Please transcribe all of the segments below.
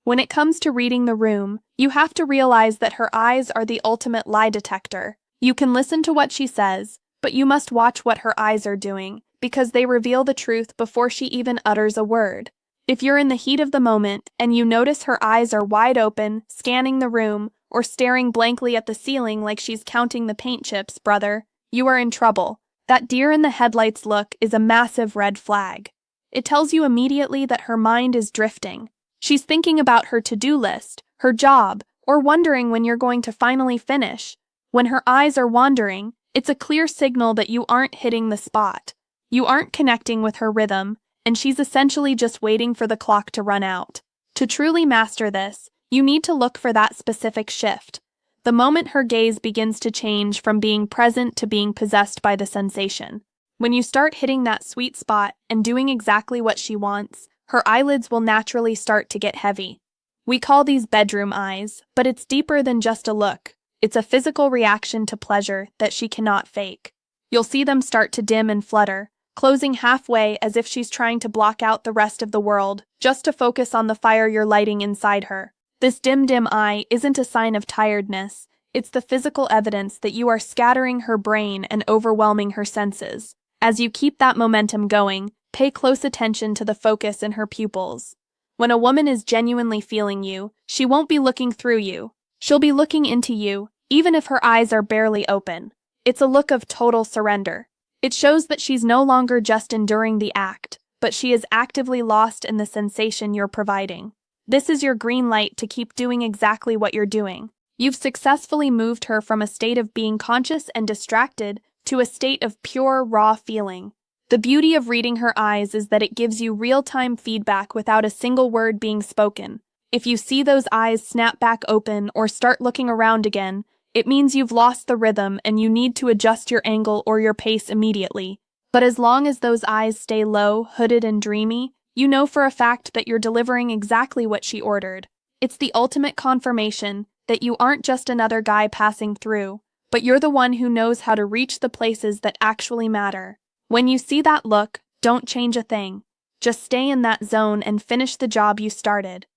When it comes to reading the room, you have to realize that her eyes are the ultimate lie detector. You can listen to what she says, but you must watch what her eyes are doing, because they reveal the truth before she even utters a word. If you're in the heat of the moment and you notice her eyes are wide open, scanning the room, or staring blankly at the ceiling like she's counting the paint chips, brother, you are in trouble. That deer in the headlights look is a massive red flag. It tells you immediately that her mind is drifting. She's thinking about her to-do list, her job, or wondering when you're going to finally finish. When her eyes are wandering, it's a clear signal that you aren't hitting the spot. You aren't connecting with her rhythm, and she's essentially just waiting for the clock to run out. To truly master this, you need to look for that specific shift. The moment her gaze begins to change from being present to being possessed by the sensation. When you start hitting that sweet spot and doing exactly what she wants, her eyelids will naturally start to get heavy. We call these bedroom eyes, but it's deeper than just a look. It's a physical reaction to pleasure that she cannot fake. You'll see them start to dim and flutter, closing halfway as if she's trying to block out the rest of the world, just to focus on the fire you're lighting inside her. This dim eye isn't a sign of tiredness, it's the physical evidence that you are scattering her brain and overwhelming her senses. As you keep that momentum going, pay close attention to the focus in her pupils. When a woman is genuinely feeling you, she won't be looking through you. She'll be looking into you, even if her eyes are barely open. It's a look of total surrender. It shows that she's no longer just enduring the act, but she is actively lost in the sensation you're providing. This is your green light to keep doing exactly what you're doing. You've successfully moved her from a state of being conscious and distracted to a state of pure, raw feeling. The beauty of reading her eyes is that it gives you real-time feedback without a single word being spoken. If you see those eyes snap back open or start looking around again, it means you've lost the rhythm and you need to adjust your angle or your pace immediately. But as long as those eyes stay low, hooded, and dreamy, you know for a fact that you're delivering exactly what she ordered. It's the ultimate confirmation that you aren't just another guy passing through, but you're the one who knows how to reach the places that actually matter. When you see that look, don't change a thing. Just stay in that zone and finish the job you started.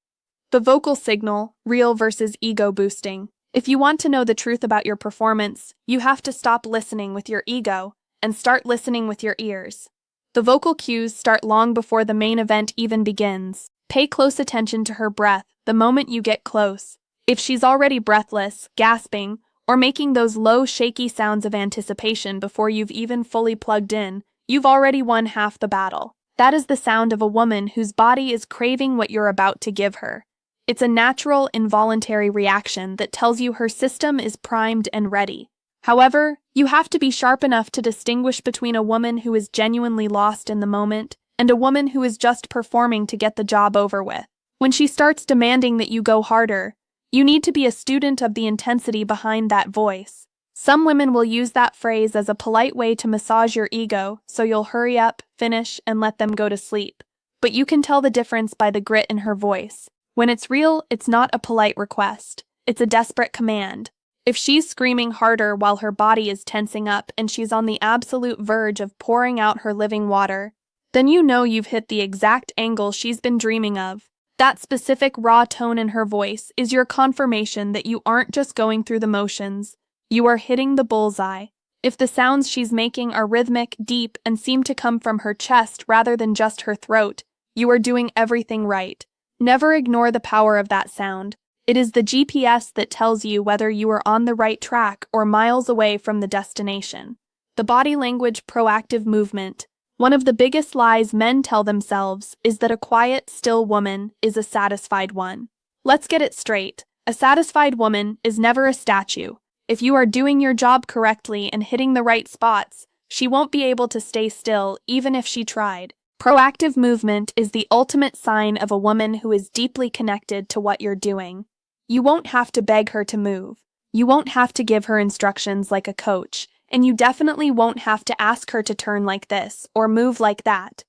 The vocal signal, real versus ego boosting. If you want to know the truth about your performance, you have to stop listening with your ego and start listening with your ears. The vocal cues start long before the main event even begins. Pay close attention to her breath the moment you get close. If she's already breathless, gasping, or making those low, shaky sounds of anticipation before you've even fully plugged in, you've already won half the battle. That is the sound of a woman whose body is craving what you're about to give her. It's a natural, involuntary reaction that tells you her system is primed and ready. However, you have to be sharp enough to distinguish between a woman who is genuinely lost in the moment and a woman who is just performing to get the job over with. When she starts demanding that you go harder, you need to be a student of the intensity behind that voice. Some women will use that phrase as a polite way to massage your ego, so you'll hurry up, finish, and let them go to sleep. But you can tell the difference by the grit in her voice. When it's real, it's not a polite request. It's a desperate command. If she's screaming harder while her body is tensing up and she's on the absolute verge of pouring out her living water, then you know you've hit the exact angle she's been dreaming of. That specific raw tone in her voice is your confirmation that you aren't just going through the motions. You are hitting the bullseye. If the sounds she's making are rhythmic, deep, and seem to come from her chest rather than just her throat, you are doing everything right. Never ignore the power of that sound. It is the GPS that tells you whether you are on the right track or miles away from the destination. The body language proactive movement. One of the biggest lies men tell themselves is that a quiet, still woman is a satisfied one. Let's get it straight. A satisfied woman is never a statue. If you are doing your job correctly and hitting the right spots, she won't be able to stay still even if she tried. Proactive movement is the ultimate sign of a woman who is deeply connected to what you're doing. You won't have to beg her to move. You won't have to give her instructions like a coach, and you definitely won't have to ask her to turn like this or move like that.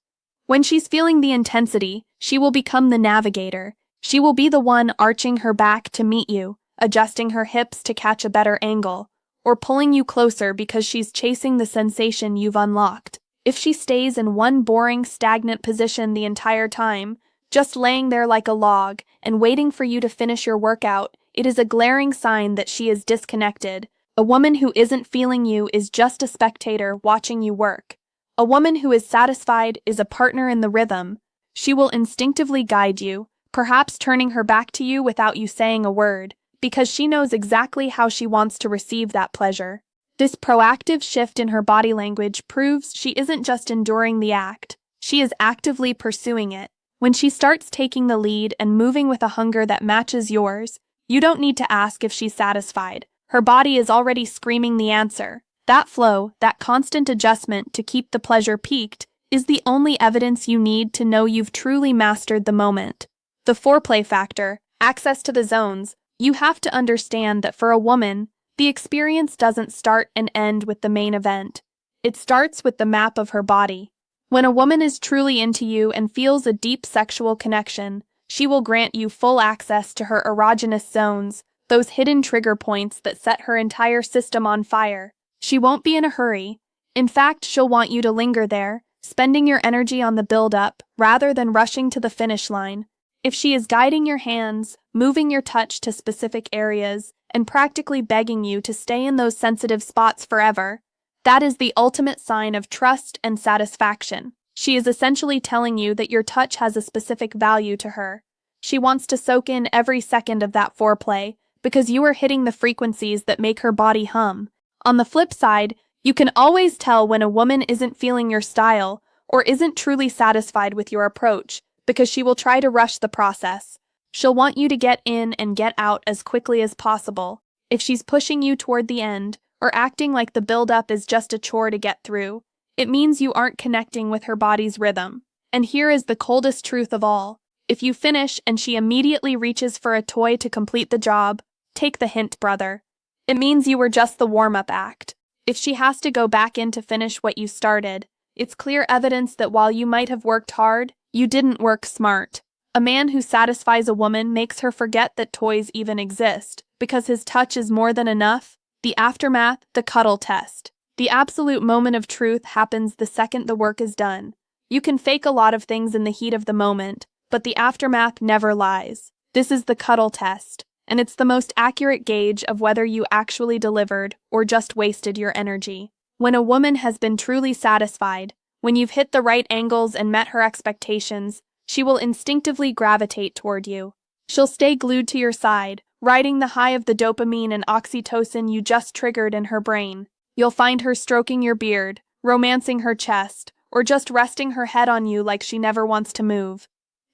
When she's feeling the intensity, she will become the navigator. She will be the one arching her back to meet you, adjusting her hips to catch a better angle, or pulling you closer because she's chasing the sensation you've unlocked. If she stays in one boring, stagnant position the entire time, just laying there like a log and waiting for you to finish your workout, it is a glaring sign that she is disconnected. A woman who isn't feeling you is just a spectator watching you work. A woman who is satisfied is a partner in the rhythm. She will instinctively guide you, perhaps turning her back to you without you saying a word, because she knows exactly how she wants to receive that pleasure. This proactive shift in her body language proves she isn't just enduring the act, she is actively pursuing it. When she starts taking the lead and moving with a hunger that matches yours, you don't need to ask if she's satisfied. Her body is already screaming the answer. That flow, that constant adjustment to keep the pleasure peaked, is the only evidence you need to know you've truly mastered the moment. The foreplay factor, access to the zones. You have to understand that for a woman, the experience doesn't start and end with the main event. It starts with the map of her body. When a woman is truly into you and feels a deep sexual connection, she will grant you full access to her erogenous zones, those hidden trigger points that set her entire system on fire. She won't be in a hurry. In fact, she'll want you to linger there, spending your energy on the build-up rather than rushing to the finish line. If she is guiding your hands, moving your touch to specific areas, and practically begging you to stay in those sensitive spots forever, that is the ultimate sign of trust and satisfaction. She is essentially telling you that your touch has a specific value to her. She wants to soak in every second of that foreplay because you are hitting the frequencies that make her body hum. On the flip side, you can always tell when a woman isn't feeling your style or isn't truly satisfied with your approach because she will try to rush the process. She'll want you to get in and get out as quickly as possible. If she's pushing you toward the end or acting like the build-up is just a chore to get through, it means you aren't connecting with her body's rhythm. And here is the coldest truth of all. If you finish and she immediately reaches for a toy to complete the job, take the hint, brother. It means you were just the warm-up act. If she has to go back in to finish what you started, it's clear evidence that while you might have worked hard, you didn't work smart. A man who satisfies a woman makes her forget that toys even exist, because his touch is more than enough. The aftermath, the cuddle test. The absolute moment of truth happens the second the work is done. You can fake a lot of things in the heat of the moment, but the aftermath never lies. This is the cuddle test, and it's the most accurate gauge of whether you actually delivered or just wasted your energy. When a woman has been truly satisfied, when you've hit the right angles and met her expectations, she will instinctively gravitate toward you. She'll stay glued to your side, riding the high of the dopamine and oxytocin you just triggered in her brain. You'll find her stroking your beard, romancing her chest, or just resting her head on you like she never wants to move.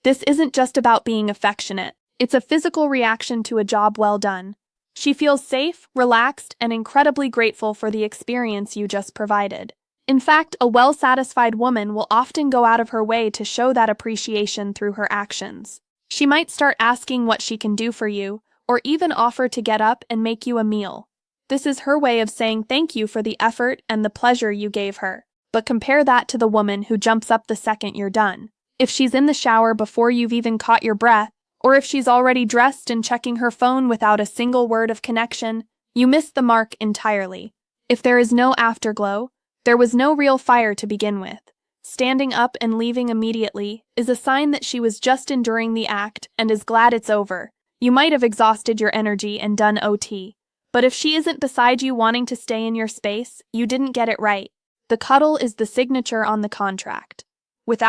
This isn't just about being affectionate. It's a physical reaction to a job well done. She feels safe, relaxed, and incredibly grateful for the experience you just provided. In fact, a well-satisfied woman will often go out of her way to show that appreciation through her actions. She might start asking what she can do for you, or even offer to get up and make you a meal. This is her way of saying thank you for the effort and the pleasure you gave her. But compare that to the woman who jumps up the second you're done. If she's in the shower before you've even caught your breath, or if she's already dressed and checking her phone without a single word of connection, you missed the mark entirely. If there is no afterglow, there was no real fire to begin with. Standing up and leaving immediately is a sign that she was just enduring the act and is glad it's over. You might have exhausted your energy and done OT. But if she isn't beside you wanting to stay in your space, you didn't get it right. The cuddle is the signature on the contract. Without